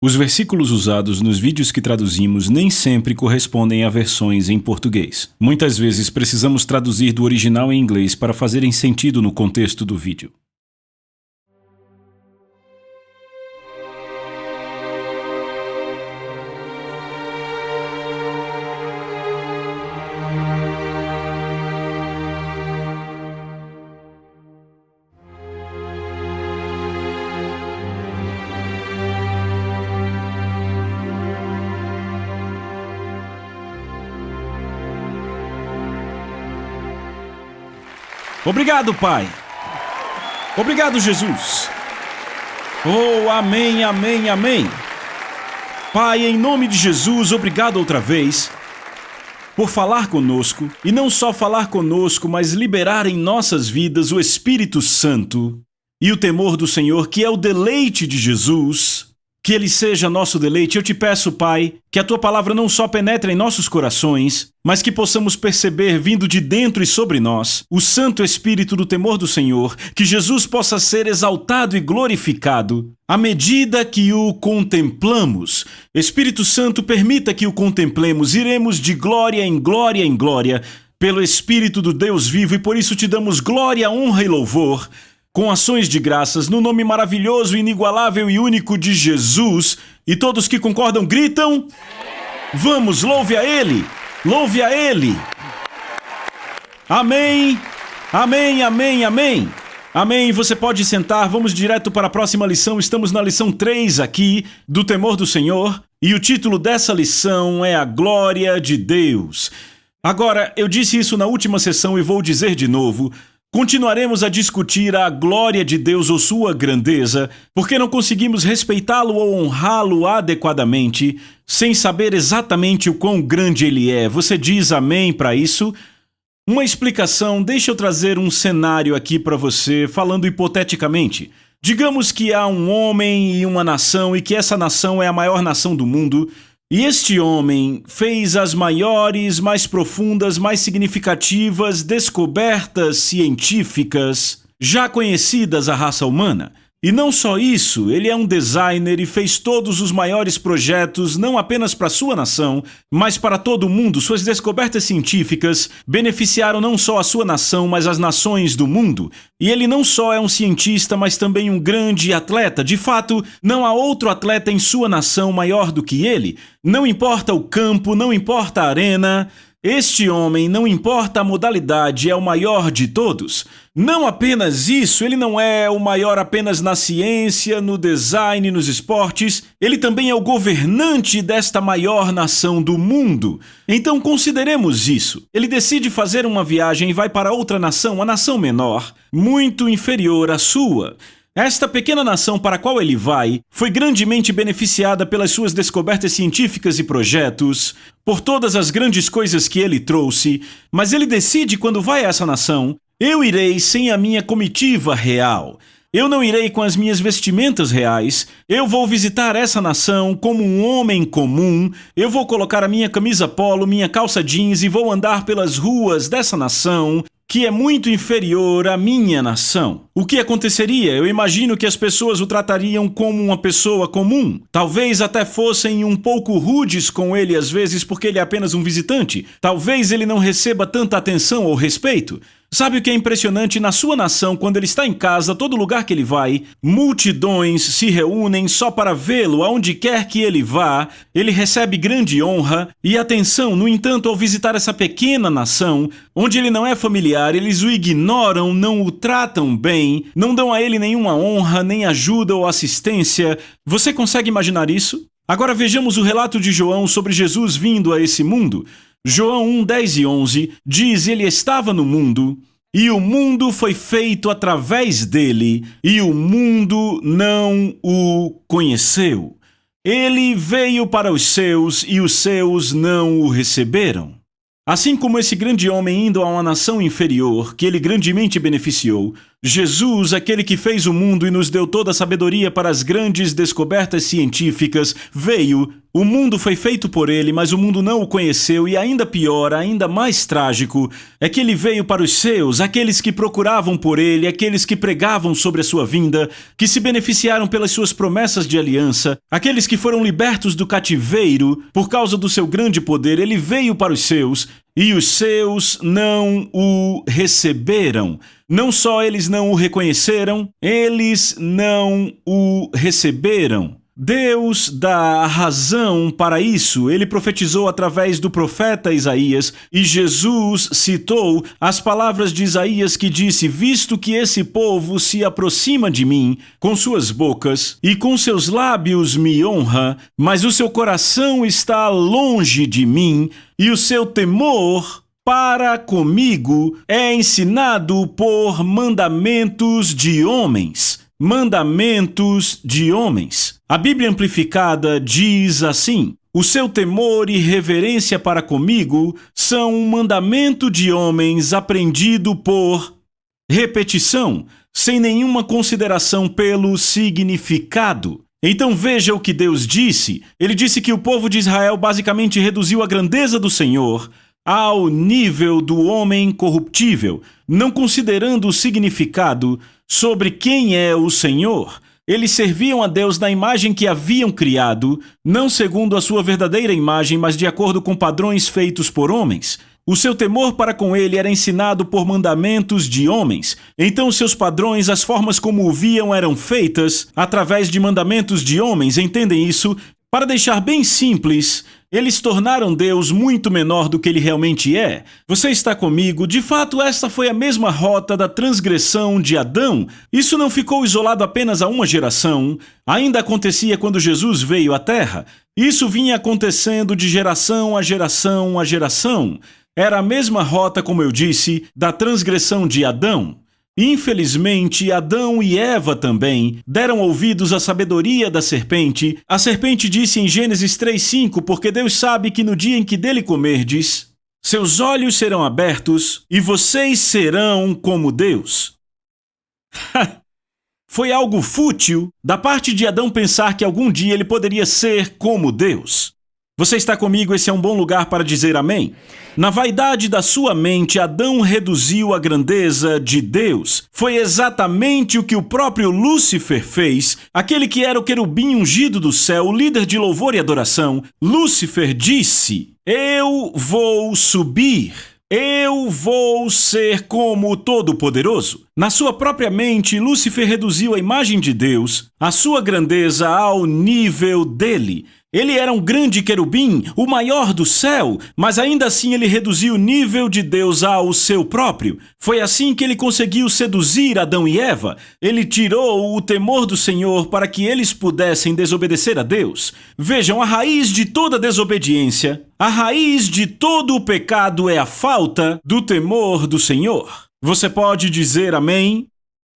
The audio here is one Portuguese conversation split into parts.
Os versículos usados nos vídeos que traduzimos nem sempre correspondem a versões em português. Muitas vezes precisamos traduzir do original em inglês para fazerem sentido no contexto do vídeo. Obrigado, Pai. Obrigado, Jesus. Oh, amém, amém, amém. Pai, em nome de Jesus, obrigado outra vez por falar conosco, e não só falar conosco, mas liberar em nossas vidas o Espírito Santo e o temor do Senhor, que é o deleite de Jesus. Que Ele seja nosso deleite. Eu te peço, Pai, que a Tua palavra não só penetre em nossos corações, mas que possamos perceber, vindo de dentro e sobre nós, o Santo Espírito do temor do Senhor, que Jesus possa ser exaltado e glorificado à medida que o contemplamos. Espírito Santo, permita que o contemplemos. Iremos de glória em glória em glória, pelo Espírito do Deus vivo, e por isso te damos glória, honra e louvor, com ações de graças, no nome maravilhoso, inigualável e único de Jesus. E todos que concordam gritam: vamos, louve a Ele! Louve a Ele! Amém! Amém, amém, amém! Amém, você pode sentar, vamos direto para a próxima lição. Estamos na lição 3 aqui, do temor do Senhor, e o título dessa lição é a glória de Deus. Agora, eu disse isso na última sessão e vou dizer de novo. Continuaremos a discutir a glória de Deus ou sua grandeza, porque não conseguimos respeitá-lo ou honrá-lo adequadamente, sem saber exatamente o quão grande ele é. Você diz amém para isso? Uma explicação, deixa eu trazer um cenário aqui para você, falando hipoteticamente. Digamos que há um homem e uma nação, e que essa nação é a maior nação do mundo, e este homem fez as maiores, mais profundas, mais significativas descobertas científicas já conhecidas à raça humana. E não só isso, ele é um designer e fez todos os maiores projetos, não apenas para sua nação, mas para todo o mundo. Suas descobertas científicas beneficiaram não só a sua nação, mas as nações do mundo. E ele não só é um cientista, mas também um grande atleta. De fato, não há outro atleta em sua nação maior do que ele. Não importa o campo, não importa a arena. Este homem, não importa a modalidade, é o maior de todos. Não apenas isso, ele não é o maior apenas na ciência, no design, nos esportes, ele também é o governante desta maior nação do mundo. Então consideremos isso. Ele decide fazer uma viagem e vai para outra nação, a nação menor, muito inferior à sua. Esta pequena nação para a qual ele vai foi grandemente beneficiada pelas suas descobertas científicas e projetos, por todas as grandes coisas que ele trouxe, mas ele decide quando vai a essa nação: eu irei sem a minha comitiva real. Eu não irei com as minhas vestimentas reais, eu vou visitar essa nação como um homem comum, eu vou colocar a minha camisa polo, minha calça jeans e vou andar pelas ruas dessa nação, que é muito inferior à minha nação. O que aconteceria? Eu imagino que as pessoas o tratariam como uma pessoa comum. Talvez até fossem um pouco rudes com ele às vezes porque ele é apenas um visitante. Talvez ele não receba tanta atenção ou respeito. Sabe o que é impressionante? Na sua nação, quando ele está em casa, todo lugar que ele vai, multidões se reúnem só para vê-lo. Aonde quer que ele vá, ele recebe grande honra e atenção. No entanto, ao visitar essa pequena nação, onde ele não é familiar, eles o ignoram, não o tratam bem, não dão a ele nenhuma honra, nem ajuda ou assistência. Você consegue imaginar isso? Agora vejamos o relato de João sobre Jesus vindo a esse mundo. João 1, 10 e 11 diz: ele estava no mundo, e o mundo foi feito através dele, e o mundo não o conheceu. Ele veio para os seus, e os seus não o receberam. Assim como esse grande homem indo a uma nação inferior, que ele grandemente beneficiou, Jesus, aquele que fez o mundo e nos deu toda a sabedoria para as grandes descobertas científicas, veio. O mundo foi feito por ele, mas o mundo não o conheceu e ainda pior, ainda mais trágico, é que ele veio para os seus, aqueles que procuravam por ele, aqueles que pregavam sobre a sua vinda, que se beneficiaram pelas suas promessas de aliança, aqueles que foram libertos do cativeiro por causa do seu grande poder. Ele veio para os seus e os seus não o receberam. Não só eles não o reconheceram, eles não o receberam. Deus dá razão para isso. Ele profetizou através do profeta Isaías e Jesus citou as palavras de Isaías que disse: visto que esse povo se aproxima de mim com suas bocas e com seus lábios me honra, mas o seu coração está longe de mim e o seu temor para comigo é ensinado por mandamentos de homens. Mandamentos de homens. A Bíblia Amplificada diz assim: o seu temor e reverência para comigo são um mandamento de homens aprendido por repetição, sem nenhuma consideração pelo significado. Então veja o que Deus disse. Ele disse que o povo de Israel basicamente reduziu a grandeza do Senhor ao nível do homem corruptível, não considerando o significado sobre quem é o Senhor. Eles serviam a Deus na imagem que haviam criado, não segundo a sua verdadeira imagem, mas de acordo com padrões feitos por homens. O seu temor para com ele era ensinado por mandamentos de homens. Então os seus padrões, as formas como o viam, eram feitas através de mandamentos de homens. Entendem isso? Para deixar bem simples, eles tornaram Deus muito menor do que ele realmente é. Você está comigo? De fato, esta foi a mesma rota da transgressão de Adão. Isso não ficou isolado apenas a uma geração. Ainda acontecia quando Jesus veio à Terra. Isso vinha acontecendo de geração a geração a geração. Era a mesma rota, como eu disse, da transgressão de Adão. Infelizmente, Adão e Eva também deram ouvidos à sabedoria da serpente. A serpente disse em Gênesis 3:5, porque Deus sabe que no dia em que dele comerdes, seus olhos serão abertos e vocês serão como Deus. Foi algo fútil da parte de Adão pensar que algum dia ele poderia ser como Deus. Você está comigo? Esse é um bom lugar para dizer amém. Na vaidade da sua mente, Adão reduziu a grandeza de Deus. Foi exatamente o que o próprio Lúcifer fez, aquele que era o querubim ungido do céu, o líder de louvor e adoração. Lúcifer disse: eu vou subir. Eu vou ser como o Todo-Poderoso. Na sua própria mente, Lúcifer reduziu a imagem de Deus, a sua grandeza ao nível dele. Ele era um grande querubim, o maior do céu, mas ainda assim ele reduziu o nível de Deus ao seu próprio. Foi assim que ele conseguiu seduzir Adão e Eva. Ele tirou o temor do Senhor para que eles pudessem desobedecer a Deus. Vejam, a raiz de toda desobediência, a raiz de todo o pecado é a falta do temor do Senhor. Você pode dizer amém?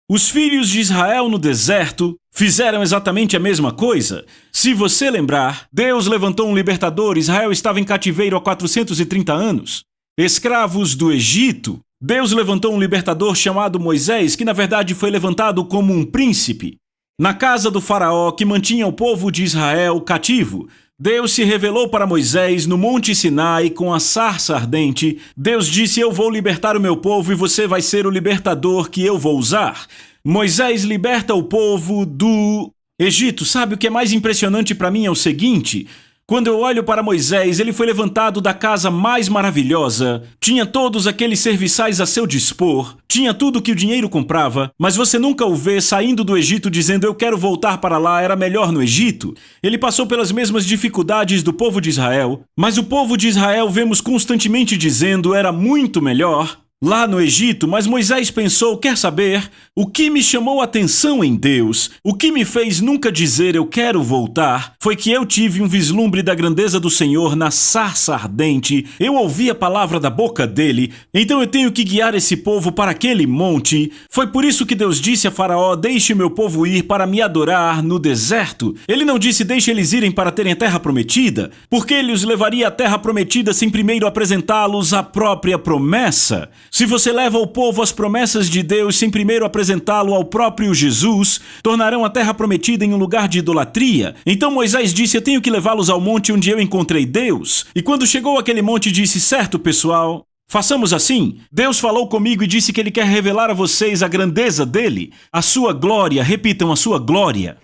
Os filhos de Israel no deserto fizeram exatamente a mesma coisa. Se você lembrar, Deus levantou um libertador. Israel estava em cativeiro há 430 anos. Escravos do Egito. Deus levantou um libertador chamado Moisés, que na verdade foi levantado como um príncipe. Na casa do faraó que mantinha o povo de Israel cativo, Deus se revelou para Moisés no Monte Sinai com a sarça ardente. Deus disse: eu vou libertar o meu povo e você vai ser o libertador que eu vou usar. Moisés liberta o povo do Egito. Sabe o que é mais impressionante para mim é o seguinte: quando eu olho para Moisés, ele foi levantado da casa mais maravilhosa, tinha todos aqueles serviçais a seu dispor, tinha tudo que o dinheiro comprava, mas você nunca o vê saindo do Egito dizendo: eu quero voltar para lá, era melhor no Egito. Ele passou pelas mesmas dificuldades do povo de Israel, mas o povo de Israel vemos constantemente dizendo: era muito melhor lá no Egito. Mas Moisés pensou: quer saber? O que me chamou a atenção em Deus, o que me fez nunca dizer eu quero voltar, foi que eu tive um vislumbre da grandeza do Senhor na sarça ardente. Eu ouvi a palavra da boca dele, então eu tenho que guiar esse povo para aquele monte. Foi por isso que Deus disse a Faraó: deixe meu povo ir para me adorar no deserto. Ele não disse: deixe eles irem para terem a terra prometida, porque ele os levaria à terra prometida sem primeiro apresentá-los a própria promessa. Se você leva o povo às promessas de Deus sem primeiro apresentá-lo ao próprio Jesus, tornarão a terra prometida em um lugar de idolatria. Então Moisés disse: eu tenho que levá-los ao monte onde eu encontrei Deus. E quando chegou àquele monte, disse: certo, pessoal, façamos assim. Deus falou comigo e disse que ele quer revelar a vocês a grandeza dele, a sua glória. Repitam: a sua glória.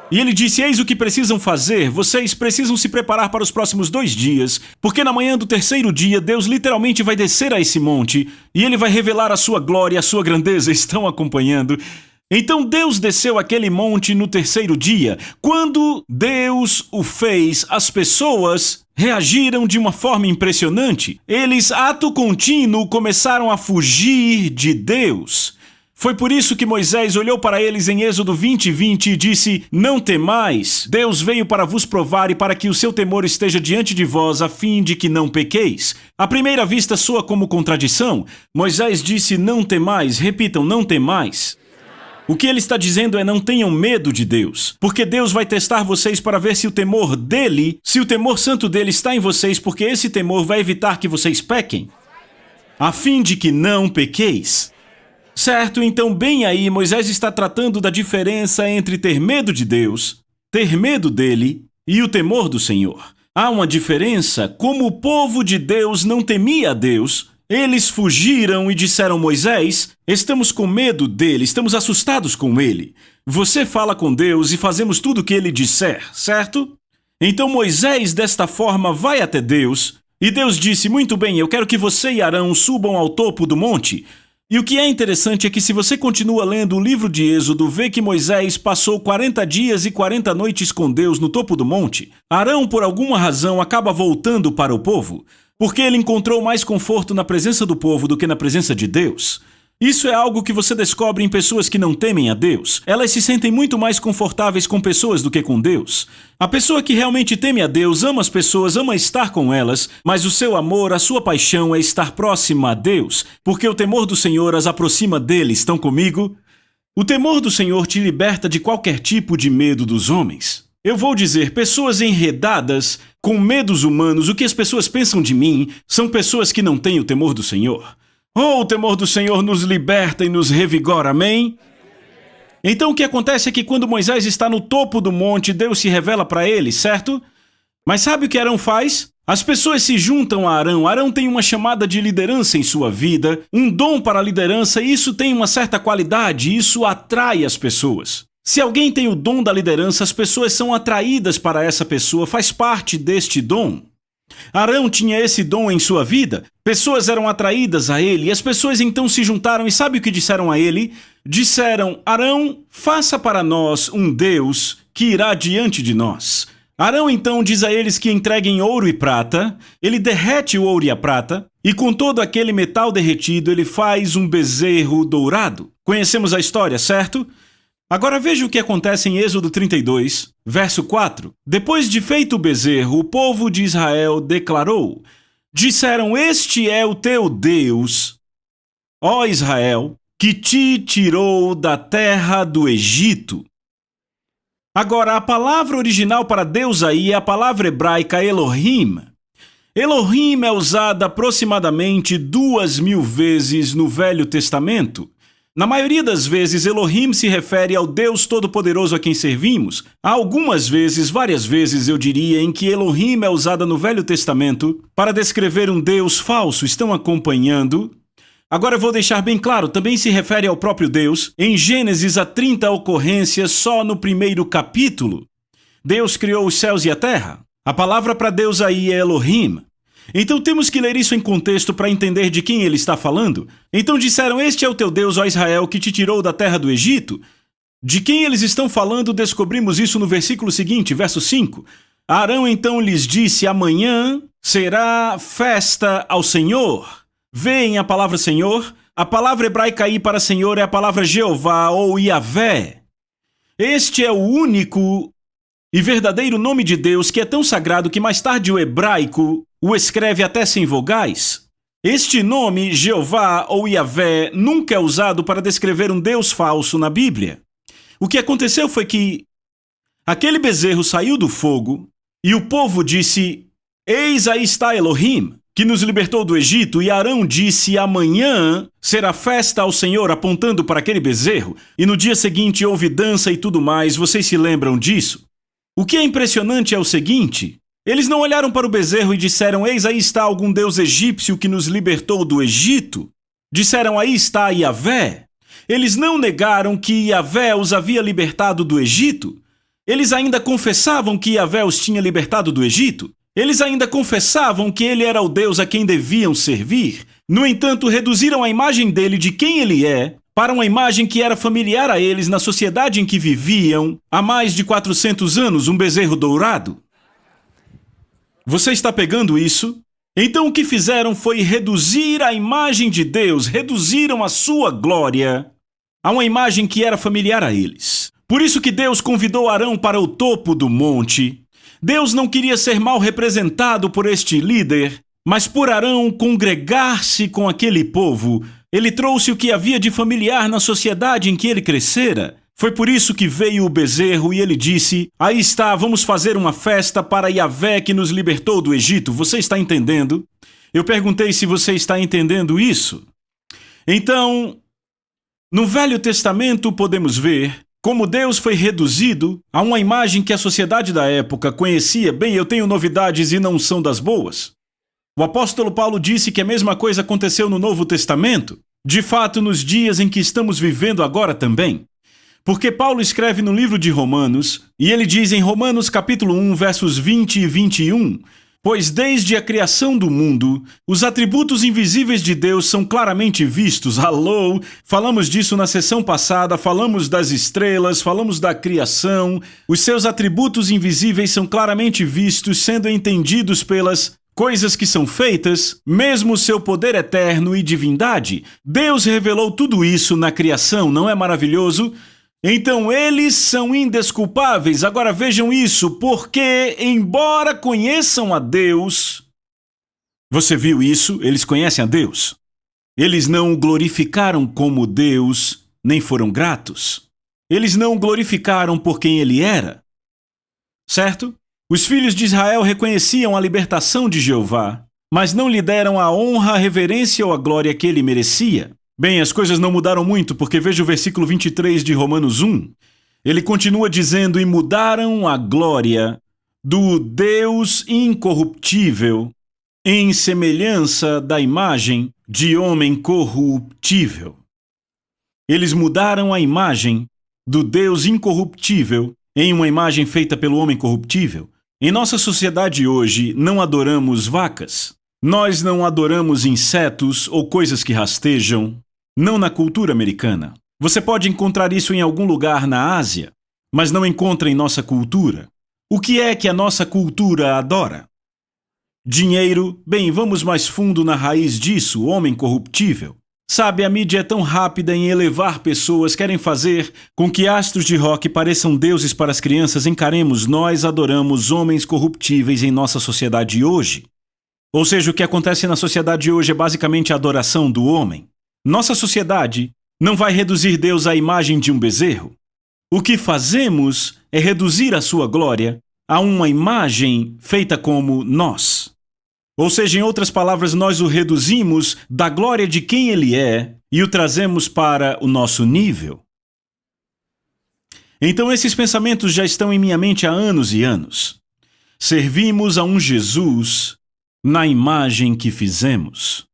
E ele disse: eis o que precisam fazer, vocês precisam se preparar para os próximos 2 dias, porque na manhã do 3º dia, Deus literalmente vai descer a esse monte, e ele vai revelar a sua glória, a sua grandeza. Estão acompanhando? Então Deus desceu aquele monte no 3º dia. Quando Deus o fez, as pessoas reagiram de uma forma impressionante. Eles, ato contínuo, começaram a fugir de Deus. Foi por isso que Moisés olhou para eles em Êxodo 20:20 e disse: não temais, Deus veio para vos provar e para que o seu temor esteja diante de vós, a fim de que não pequeis. À primeira vista soa como contradição. Moisés disse: não temais. Repitam: não temais. O que ele está dizendo é: não tenham medo de Deus, porque Deus vai testar vocês para ver se o temor dele, se o temor santo dele está em vocês, porque esse temor vai evitar que vocês pequem, a fim de que não pequeis. Certo, então bem aí, Moisés está tratando da diferença entre ter medo de Deus, ter medo dele e o temor do Senhor. Há uma diferença. Como o povo de Deus não temia a Deus, eles fugiram e disseram: Moisés, estamos com medo dele, estamos assustados com ele. Você fala com Deus e fazemos tudo o que ele disser, certo? Então Moisés, desta forma, vai até Deus, e Deus disse: muito bem, eu quero que você e Arão subam ao topo do monte. E o que é interessante é que, se você continua lendo o livro de Êxodo, vê que Moisés passou 40 dias e 40 noites com Deus no topo do monte. Arão, por alguma razão, acaba voltando para o povo, porque ele encontrou mais conforto na presença do povo do que na presença de Deus. Isso é algo que você descobre em pessoas que não temem a Deus. Elas se sentem muito mais confortáveis com pessoas do que com Deus. A pessoa que realmente teme a Deus ama as pessoas, ama estar com elas, mas o seu amor, a sua paixão é estar próxima a Deus, porque o temor do Senhor as aproxima dele. Estão comigo? O temor do Senhor te liberta de qualquer tipo de medo dos homens. Eu vou dizer, pessoas enredadas com medos humanos, o que as pessoas pensam de mim, são pessoas que não têm o temor do Senhor. Oh, o temor do Senhor nos liberta e nos revigora, amém? Então o que acontece é que quando Moisés está no topo do monte, Deus se revela para ele, certo? Mas sabe o que Arão faz? As pessoas se juntam a Arão. Arão tem uma chamada de liderança em sua vida, um dom para a liderança, e isso tem uma certa qualidade, isso atrai as pessoas. Se alguém tem o dom da liderança, as pessoas são atraídas para essa pessoa, faz parte deste dom. Arão tinha esse dom em sua vida, pessoas eram atraídas a ele, e as pessoas então se juntaram, e sabe o que disseram a ele? Disseram: Arão, faça para nós um Deus que irá diante de nós. Arão então diz a eles que entreguem ouro e prata, ele derrete o ouro e a prata, e com todo aquele metal derretido ele faz um bezerro dourado. Conhecemos a história, certo? Agora veja o que acontece em Êxodo 32, verso 4. Depois de feito o bezerro, o povo de Israel declarou: disseram: este é o teu Deus, ó Israel, que te tirou da terra do Egito. Agora, a palavra original para Deus aí é a palavra hebraica Elohim. Elohim é usada aproximadamente 2.000 vezes no Velho Testamento. Na maioria das vezes, Elohim se refere ao Deus Todo-Poderoso a quem servimos. Há algumas vezes, várias vezes eu diria, em que Elohim é usada no Velho Testamento para descrever um Deus falso. Estão acompanhando? Agora eu vou deixar bem claro, também se refere ao próprio Deus. Em Gênesis há 30 ocorrências só no primeiro capítulo. Deus criou os céus e a terra. A palavra para Deus aí é Elohim. Então temos que ler isso em contexto para entender de quem ele está falando. Então disseram: este é o teu Deus, ó Israel, que te tirou da terra do Egito. De quem eles estão falando, descobrimos isso no versículo seguinte, verso 5. Arão então lhes disse: amanhã será festa ao Senhor. Veem a palavra Senhor? A palavra hebraica aí para Senhor é a palavra Jeová ou Yahvé. Este é o único e verdadeiro nome de Deus, que é tão sagrado que mais tarde o hebraico o escreve até sem vogais. Este nome, Jeová ou Yahvé, nunca é usado para descrever um Deus falso na Bíblia. O que aconteceu foi que aquele bezerro saiu do fogo e o povo disse: eis aí está Elohim. que nos libertou do Egito, e Arão disse: amanhã será festa ao Senhor, apontando para aquele bezerro, e no dia seguinte houve dança e tudo mais. Vocês se lembram disso? O que é impressionante é o seguinte: eles não olharam para o bezerro e disseram: eis aí está algum deus egípcio que nos libertou do Egito. Disseram: aí está Yahvé. Eles não negaram que Yahvé os havia libertado do Egito. Eles ainda confessavam que Yahvé os tinha libertado do Egito. Eles ainda confessavam que ele era o Deus a quem deviam servir. No entanto, reduziram a imagem dele, de quem ele é, para uma imagem que era familiar a eles na sociedade em que viviam há mais de 400 anos, um bezerro dourado. Você está pegando isso? Então o que fizeram foi reduzir a imagem de Deus, reduziram a sua glória a uma imagem que era familiar a eles. Por isso que Deus convidou Arão para o topo do monte. Deus não queria ser mal representado por este líder, mas por Arão congregar-se com aquele povo, ele trouxe o que havia de familiar na sociedade em que ele crescera. Foi por isso que veio o bezerro e ele disse: aí está, vamos fazer uma festa para Yahvé que nos libertou do Egito. Você está entendendo? Eu perguntei se você está entendendo isso. Então, no Velho Testamento podemos ver como Deus foi reduzido a uma imagem que a sociedade da época conhecia. Bem, eu tenho novidades e não são das boas. O apóstolo Paulo disse que a mesma coisa aconteceu no Novo Testamento, de fato nos dias em que estamos vivendo agora também. Porque Paulo escreve no livro de Romanos, e ele diz em Romanos capítulo 1, versos 20 e 21, pois desde a criação do mundo, os atributos invisíveis de Deus são claramente vistos. Alô! Falamos disso na sessão passada, falamos das estrelas, falamos da criação. Os seus atributos invisíveis são claramente vistos, sendo entendidos pelas coisas que são feitas, mesmo o seu poder eterno e divindade. Deus revelou tudo isso na criação, não é maravilhoso? Então eles são indesculpáveis. Agora vejam isso, porque embora conheçam a Deus, você viu isso? Eles conhecem a Deus. Eles não o glorificaram como Deus, nem foram gratos. Eles não o glorificaram por quem ele era. Certo? Os filhos de Israel reconheciam a libertação de Jeová, mas não lhe deram a honra, a reverência ou a glória que ele merecia. Bem, as coisas não mudaram muito, porque veja o versículo 23 de Romanos 1. Ele continua dizendo: e mudaram a glória do Deus incorruptível em semelhança da imagem de homem corruptível. Eles mudaram a imagem do Deus incorruptível em uma imagem feita pelo homem corruptível. Em nossa sociedade hoje, não adoramos vacas. Nós não adoramos insetos ou coisas que rastejam. Não na cultura americana. Você pode encontrar isso em algum lugar na Ásia, mas não encontra em nossa cultura. O que é que a nossa cultura adora? Dinheiro? Bem, vamos mais fundo na raiz disso, o homem corruptível. Sabe, a mídia é tão rápida em elevar pessoas, querem fazer com que astros de rock pareçam deuses para as crianças. Encaremos, nós adoramos homens corruptíveis em nossa sociedade hoje. Ou seja, o que acontece na sociedade hoje é basicamente a adoração do homem. Nossa sociedade não vai reduzir Deus à imagem de um bezerro. O que fazemos é reduzir a sua glória a uma imagem feita como nós. Ou seja, em outras palavras, nós o reduzimos da glória de quem ele é e o trazemos para o nosso nível. Então esses pensamentos já estão em minha mente há anos e anos. Servimos a um Jesus na imagem que fizemos.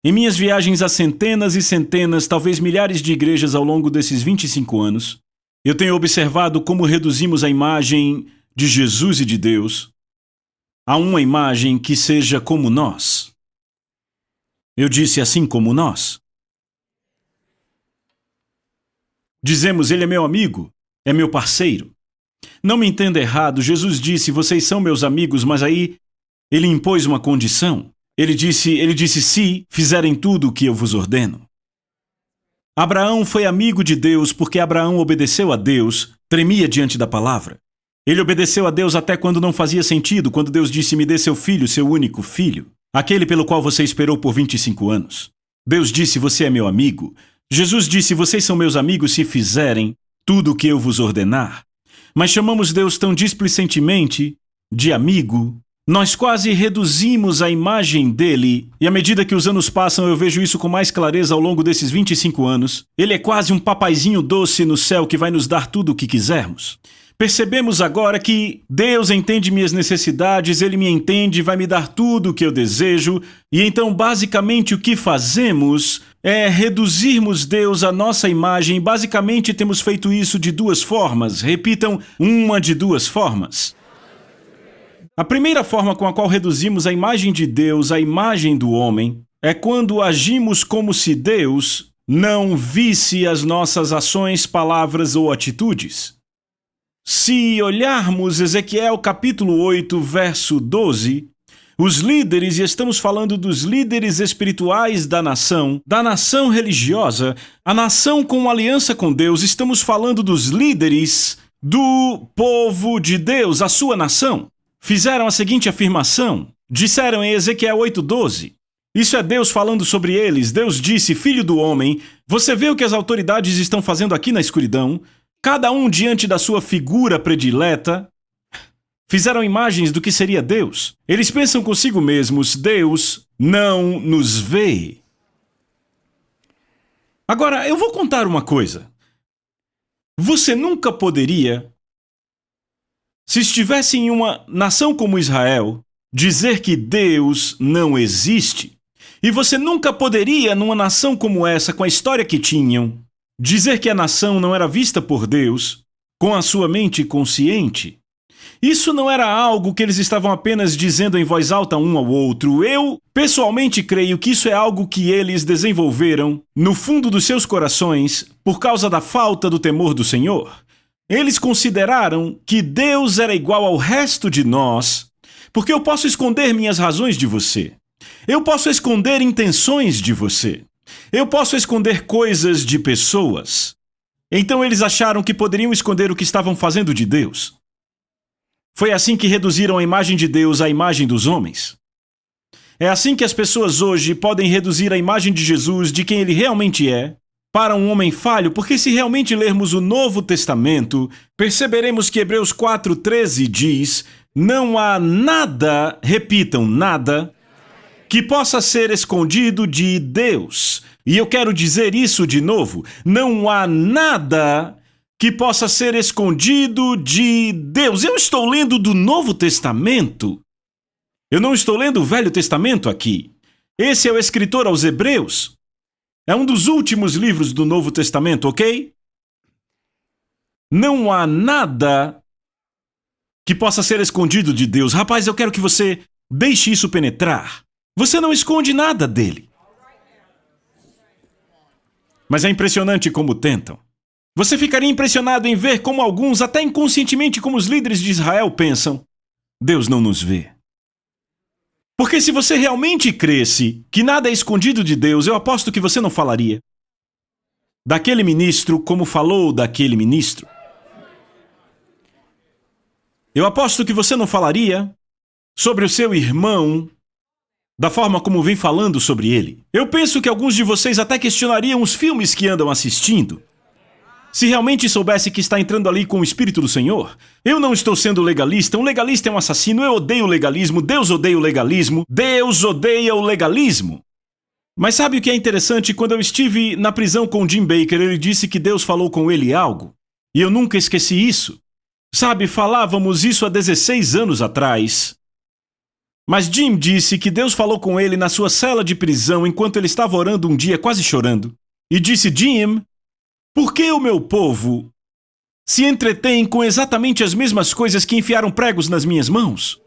Em minhas viagens a centenas e centenas, talvez milhares de igrejas ao longo desses 25 anos, eu tenho observado como reduzimos a imagem de Jesus e de Deus a uma imagem que seja como nós. Eu disse assim como nós. Dizemos, ele é meu amigo, é meu parceiro. Não me entenda errado, Jesus disse, vocês são meus amigos, mas aí ele impôs uma condição. Ele disse, se fizerem tudo o que eu vos ordeno. Abraão foi amigo de Deus porque Abraão obedeceu a Deus, tremia diante da palavra. Ele obedeceu a Deus até quando não fazia sentido, quando Deus disse, me dê seu filho, seu único filho, aquele pelo qual você esperou por 25 anos. Deus disse, você é meu amigo. Jesus disse, vocês são meus amigos se fizerem tudo o que eu vos ordenar. Mas chamamos Deus tão displicentemente de amigo. Nós quase reduzimos a imagem dele, e à medida que os anos passam eu vejo isso com mais clareza ao longo desses 25 anos. Ele é quase um papaizinho doce no céu que vai nos dar tudo o que quisermos. Percebemos agora que Deus entende minhas necessidades, Ele me entende, vai me dar tudo o que eu desejo, e então basicamente o que fazemos é reduzirmos Deus à nossa imagem. Basicamente temos feito isso de duas formas. Repitam, uma de duas formas. A primeira forma com a qual reduzimos a imagem de Deus à imagem do homem é quando agimos como se Deus não visse as nossas ações, palavras ou atitudes. Se olharmos Ezequiel capítulo 8, verso 12, os líderes, e estamos falando dos líderes espirituais da nação religiosa, a nação com aliança com Deus, estamos falando dos líderes do povo de Deus, a sua nação. Fizeram a seguinte afirmação, disseram em Ezequiel 8:12, isso é Deus falando sobre eles. Deus disse, filho do homem, você vê o que as autoridades estão fazendo aqui na escuridão? Cada um diante da sua figura predileta. Fizeram imagens do que seria Deus. Eles pensam consigo mesmos, Deus não nos vê. Agora, eu vou contar uma coisa. Você nunca poderia, se estivesse em uma nação como Israel, dizer que Deus não existe. E você nunca poderia, numa nação como essa, com a história que tinham, dizer que a nação não era vista por Deus com a sua mente consciente. Isso não era algo que eles estavam apenas dizendo em voz alta um ao outro. Eu, pessoalmente, creio que isso é algo que eles desenvolveram no fundo dos seus corações por causa da falta do temor do Senhor. Eles consideraram que Deus era igual ao resto de nós, porque eu posso esconder minhas razões de você. Eu posso esconder intenções de você. Eu posso esconder coisas de pessoas. Então eles acharam que poderiam esconder o que estavam fazendo de Deus. Foi assim que reduziram a imagem de Deus à imagem dos homens. É assim que as pessoas hoje podem reduzir a imagem de Jesus, de quem ele realmente é, para um homem falho, porque se realmente lermos o Novo Testamento, perceberemos que Hebreus 4:13 diz, não há nada, repitam, nada, que possa ser escondido de Deus. E eu quero dizer isso de novo, não há nada que possa ser escondido de Deus. Eu estou lendo do Novo Testamento. Eu não estou lendo o Velho Testamento aqui. Esse é o escritor aos Hebreus. É um dos últimos livros do Novo Testamento, ok? Não há nada que possa ser escondido de Deus. Rapaz, eu quero que você deixe isso penetrar. Você não esconde nada dele. Mas é impressionante como tentam. Você ficaria impressionado em ver como alguns, até inconscientemente como os líderes de Israel, pensam: Deus não nos vê. Porque se você realmente cresce que nada é escondido de Deus, eu aposto que você não falaria daquele ministro como falou daquele ministro. Eu aposto que você não falaria sobre o seu irmão da forma como vem falando sobre ele. Eu penso que alguns de vocês até questionariam os filmes que andam assistindo. Se realmente soubesse que está entrando ali com o Espírito do Senhor. Eu não estou sendo legalista. Um legalista é um assassino. Eu odeio o legalismo. Deus odeia o legalismo. Deus odeia o legalismo. Mas sabe o que é interessante? Quando eu estive na prisão com Jim Baker, ele disse que Deus falou com ele algo. E eu nunca esqueci isso. Sabe, falávamos isso há 16 anos atrás. Mas Jim disse que Deus falou com ele na sua cela de prisão enquanto ele estava orando um dia, quase chorando. E disse, Jim, por que o meu povo se entretém com exatamente as mesmas coisas que enfiaram pregos nas minhas mãos?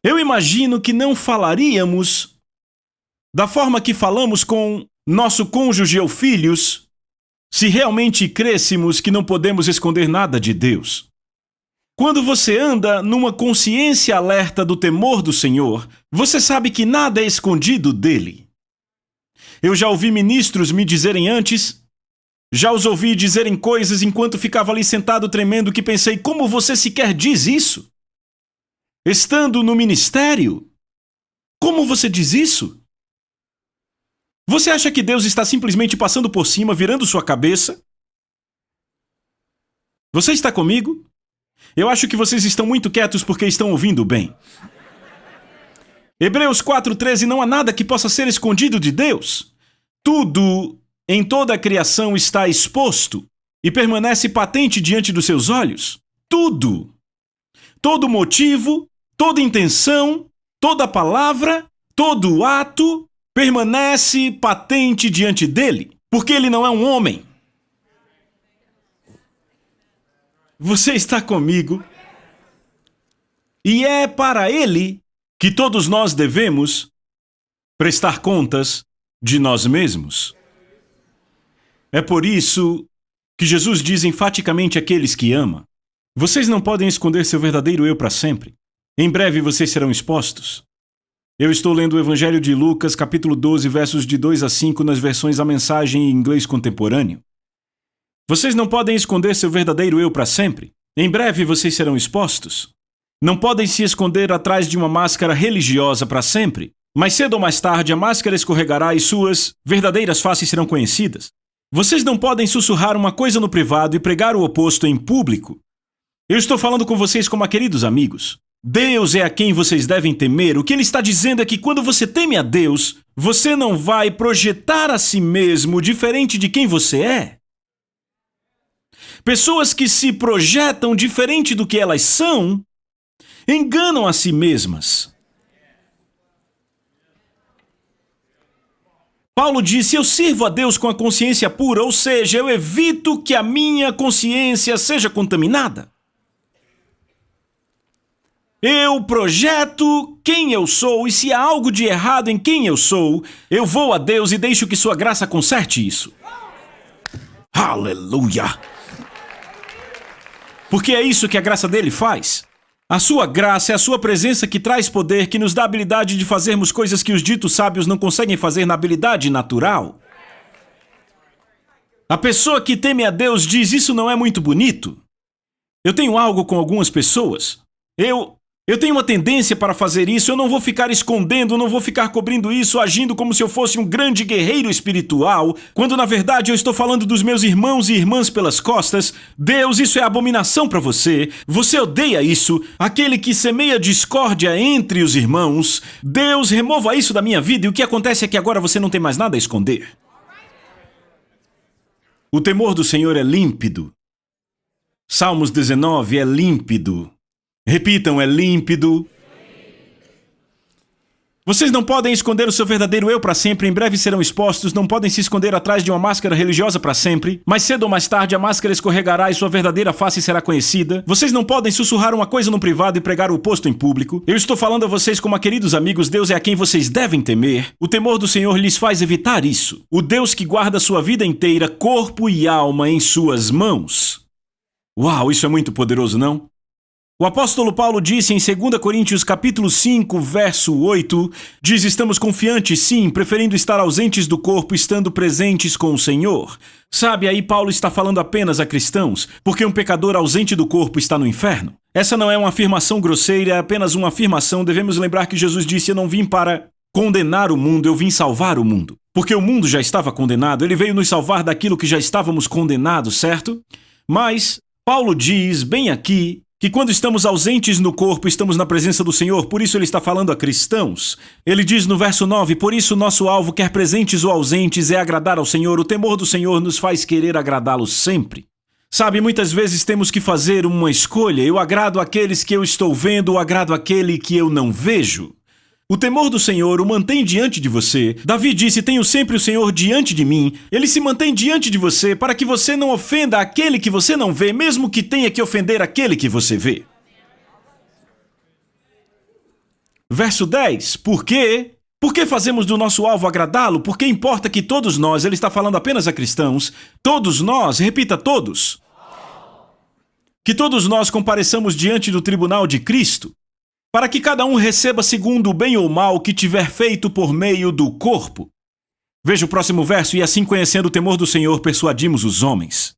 Eu imagino que não falaríamos da forma que falamos com nosso cônjuge ou filhos se realmente crêssemos que não podemos esconder nada de Deus. Quando você anda numa consciência alerta do temor do Senhor, você sabe que nada é escondido dele. Eu já ouvi ministros me dizerem antes, já os ouvi dizerem coisas enquanto ficava ali sentado tremendo que pensei, como você sequer diz isso? Estando no ministério? Como você diz isso? Você acha que Deus está simplesmente passando por cima, virando sua cabeça? Você está comigo? Eu acho que vocês estão muito quietos porque estão ouvindo bem. Hebreus 4:13, não há nada que possa ser escondido de Deus. Tudo em toda a criação está exposto e permanece patente diante dos seus olhos. Tudo. Todo motivo, toda intenção, toda palavra, todo ato permanece patente diante dele, porque ele não é um homem. Você está comigo? E é para ele que todos nós devemos prestar contas de nós mesmos. É por isso que Jesus diz enfaticamente àqueles que ama: vocês não podem esconder seu verdadeiro eu para sempre. Em breve vocês serão expostos. Eu estou lendo o Evangelho de Lucas, capítulo 12, versos de 2 a 5, nas versões A Mensagem em Inglês Contemporâneo. Vocês não podem esconder seu verdadeiro eu para sempre. Em breve vocês serão expostos. Não podem se esconder atrás de uma máscara religiosa para sempre. Mais cedo ou mais tarde a máscara escorregará e suas verdadeiras faces serão conhecidas. Vocês não podem sussurrar uma coisa no privado e pregar o oposto em público. Eu estou falando com vocês como a queridos amigos. Deus é a quem vocês devem temer. O que ele está dizendo é que quando você teme a Deus, você não vai projetar a si mesmo diferente de quem você é. Pessoas que se projetam diferente do que elas são, enganam a si mesmas. Paulo disse: eu sirvo a Deus com a consciência pura, ou seja, eu evito que a minha consciência seja contaminada. Eu projeto quem eu sou, e se há algo de errado em quem eu sou, eu vou a Deus e deixo que sua graça conserte isso. Aleluia! Porque é isso que a graça dele faz. A sua graça é a sua presença que traz poder, que nos dá a habilidade de fazermos coisas que os ditos sábios não conseguem fazer na habilidade natural. A pessoa que teme a Deus diz: isso não é muito bonito. Eu tenho algo com algumas pessoas. Eu tenho uma tendência para fazer isso, eu não vou ficar escondendo, não vou ficar cobrindo isso, agindo como se eu fosse um grande guerreiro espiritual, quando na verdade eu estou falando dos meus irmãos e irmãs pelas costas. Deus, isso é abominação para você. Você odeia isso, aquele que semeia discórdia entre os irmãos. Deus, remova isso da minha vida, e o que acontece é que agora você não tem mais nada a esconder. O temor do Senhor é límpido. Salmos 19 é límpido. Repitam, é límpido. Vocês não podem esconder o seu verdadeiro eu para sempre, em breve serão expostos, não podem se esconder atrás de uma máscara religiosa para sempre. Mais cedo ou mais tarde a máscara escorregará e sua verdadeira face será conhecida. Vocês não podem sussurrar uma coisa no privado e pregar o oposto em público. Eu estou falando a vocês como a queridos amigos, Deus é a quem vocês devem temer. O temor do Senhor lhes faz evitar isso. O Deus que guarda sua vida inteira, corpo e alma em suas mãos. Uau, isso é muito poderoso, não? O apóstolo Paulo disse em 2 Coríntios capítulo 5, verso 8, diz: estamos confiantes, sim, preferindo estar ausentes do corpo, estando presentes com o Senhor. Sabe, aí Paulo está falando apenas a cristãos, porque um pecador ausente do corpo está no inferno. Essa não é uma afirmação grosseira, é apenas uma afirmação. Devemos lembrar que Jesus disse: eu não vim para condenar o mundo, eu vim salvar o mundo. Porque o mundo já estava condenado, ele veio nos salvar daquilo que já estávamos condenados, certo? Mas Paulo diz bem aqui que quando estamos ausentes no corpo, estamos na presença do Senhor, por isso ele está falando a cristãos. Ele diz no verso 9, por isso nosso alvo, quer presentes ou ausentes, é agradar ao Senhor. O temor do Senhor nos faz querer agradá-lo sempre. Sabe, muitas vezes temos que fazer uma escolha. Eu agrado aqueles que eu estou vendo ou agrado aquele que eu não vejo. O temor do Senhor o mantém diante de você. Davi disse: tenho sempre o Senhor diante de mim. Ele se mantém diante de você para que você não ofenda aquele que você não vê, mesmo que tenha que ofender aquele que você vê. Verso 10. Por quê? Por que fazemos do nosso alvo agradá-lo? Porque importa que todos nós, ele está falando apenas a cristãos, todos nós, repita, todos, que todos nós compareçamos diante do tribunal de Cristo, para que cada um receba segundo o bem ou mal que tiver feito por meio do corpo. Veja o próximo verso: e assim, conhecendo o temor do Senhor, persuadimos os homens.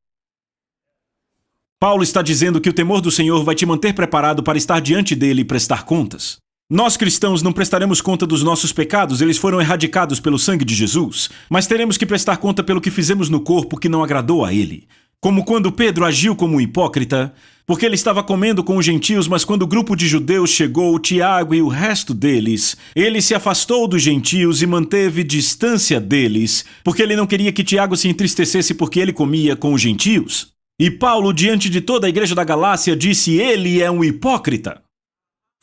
Paulo está dizendo que o temor do Senhor vai te manter preparado para estar diante dele e prestar contas. Nós cristãos não prestaremos conta dos nossos pecados, eles foram erradicados pelo sangue de Jesus, mas teremos que prestar conta pelo que fizemos no corpo que não agradou a ele. Como quando Pedro agiu como um hipócrita, porque ele estava comendo com os gentios, mas quando o grupo de judeus chegou, Tiago e o resto deles, ele se afastou dos gentios e manteve distância deles, porque ele não queria que Tiago se entristecesse porque ele comia com os gentios. E Paulo, diante de toda a igreja da Galácia, disse: ele é um hipócrita.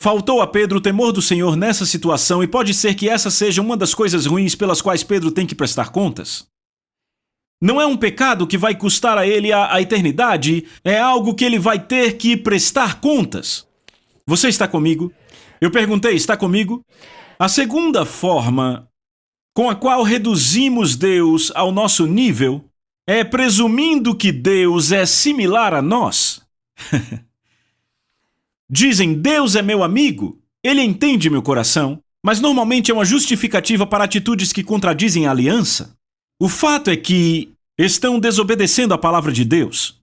Faltou a Pedro o temor do Senhor nessa situação, e pode ser que essa seja uma das coisas ruins pelas quais Pedro tem que prestar contas. Não é um pecado que vai custar a ele a eternidade, é algo que ele vai ter que prestar contas. Você está comigo? Eu perguntei, está comigo? A segunda forma com a qual reduzimos Deus ao nosso nível é presumindo que Deus é similar a nós. Dizem, Deus é meu amigo, ele entende meu coração, mas normalmente é uma justificativa para atitudes que contradizem a aliança. O fato é que estão desobedecendo a palavra de Deus.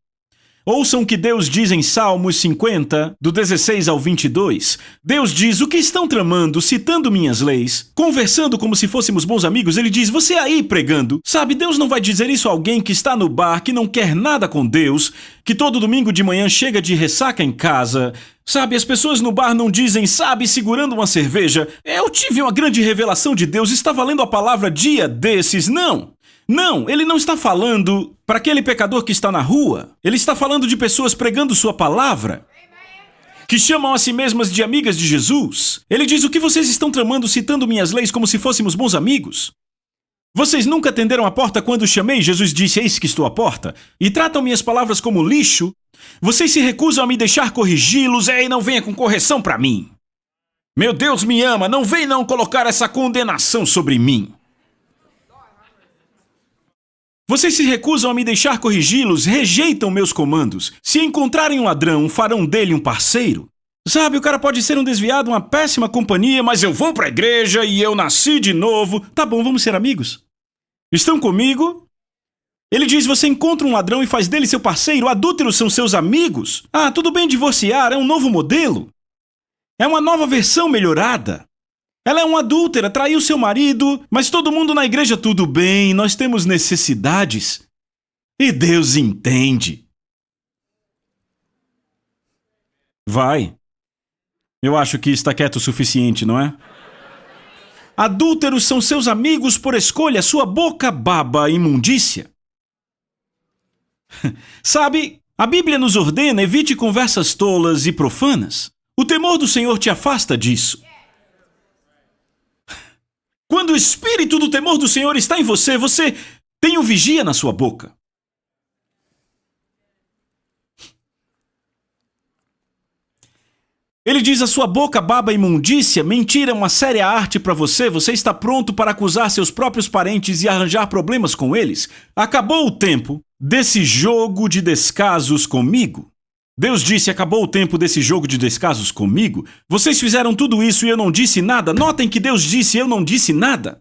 Ouçam o que Deus diz em Salmos 50, do 16 ao 22. Deus diz: o que estão tramando, citando minhas leis, conversando como se fôssemos bons amigos. Ele diz: você aí pregando. Sabe, Deus não vai dizer isso a alguém que está no bar, que não quer nada com Deus, que todo domingo de manhã chega de ressaca em casa. Sabe, as pessoas no bar não dizem, sabe, segurando uma cerveja: eu tive uma grande revelação de Deus, estava lendo a palavra dia desses. Não, ele não está falando para aquele pecador que está na rua. Ele está falando de pessoas pregando sua palavra, que chamam a si mesmas de amigas de Jesus. Ele diz: o que vocês estão tramando citando minhas leis como se fôssemos bons amigos? Vocês nunca atenderam a porta quando chamei? Jesus disse: eis que estou à porta. E tratam minhas palavras como lixo? Vocês se recusam a me deixar corrigi-los? E não venha com correção para mim. Meu Deus me ama, não vem não colocar essa condenação sobre mim. Vocês se recusam a me deixar corrigi-los, rejeitam meus comandos. Se encontrarem um ladrão, farão dele um parceiro. Sabe, o cara pode ser um desviado, uma péssima companhia, mas eu vou para a igreja e eu nasci de novo. Tá bom, vamos ser amigos. Estão comigo? Ele diz: você encontra um ladrão e faz dele seu parceiro, adúlteros são seus amigos. Ah, tudo bem divorciar, é um novo modelo. É uma nova versão melhorada. Ela é uma adúltera, traiu seu marido, mas todo mundo na igreja, tudo bem, nós temos necessidades. E Deus entende. Vai. Eu acho que está quieto o suficiente, não é? Adúlteros são seus amigos por escolha, sua boca baba imundícia. Sabe, a Bíblia nos ordena: evite conversas tolas e profanas. O temor do Senhor te afasta disso. Quando o espírito do temor do Senhor está em você, você tem um vigia na sua boca. Ele diz: a sua boca baba imundícia, mentira é uma séria arte para você, você está pronto para acusar seus próprios parentes e arranjar problemas com eles. Acabou o tempo desse jogo de descasos comigo. Deus disse: acabou o tempo desse jogo de descasos comigo. Vocês fizeram tudo isso e eu não disse nada. Notem que Deus disse: eu não disse nada.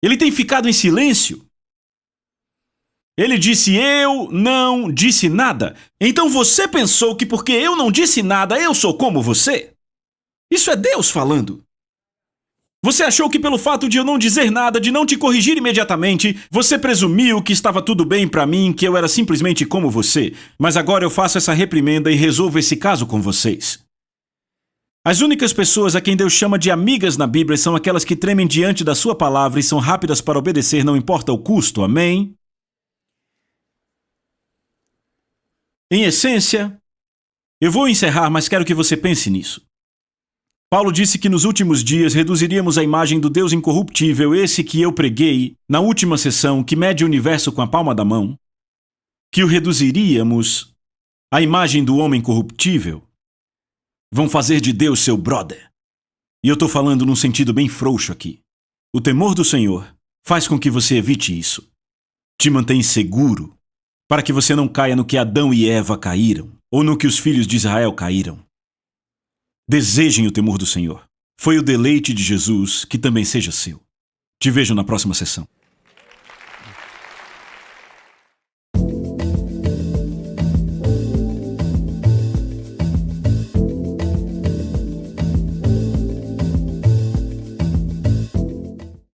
Ele tem ficado em silêncio. Ele disse: eu não disse nada. Então você pensou que porque eu não disse nada, eu sou como você? Isso é Deus falando. Você achou que pelo fato de eu não dizer nada, de não te corrigir imediatamente, você presumiu que estava tudo bem para mim, que eu era simplesmente como você. Mas agora eu faço essa reprimenda e resolvo esse caso com vocês. As únicas pessoas a quem Deus chama de amigas na Bíblia são aquelas que tremem diante da sua palavra e são rápidas para obedecer, não importa o custo. Amém? Em essência, eu vou encerrar, mas quero que você pense nisso. Paulo disse que nos últimos dias reduziríamos a imagem do Deus incorruptível, esse que eu preguei na última sessão, que mede o universo com a palma da mão, que o reduziríamos à imagem do homem corruptível. Vão fazer de Deus seu brother. E eu estou falando num sentido bem frouxo aqui. O temor do Senhor faz com que você evite isso. Te mantém seguro, para que você não caia no que Adão e Eva caíram, ou no que os filhos de Israel caíram. Desejem o temor do Senhor. Foi o deleite de Jesus, que também seja seu. Te vejo na próxima sessão.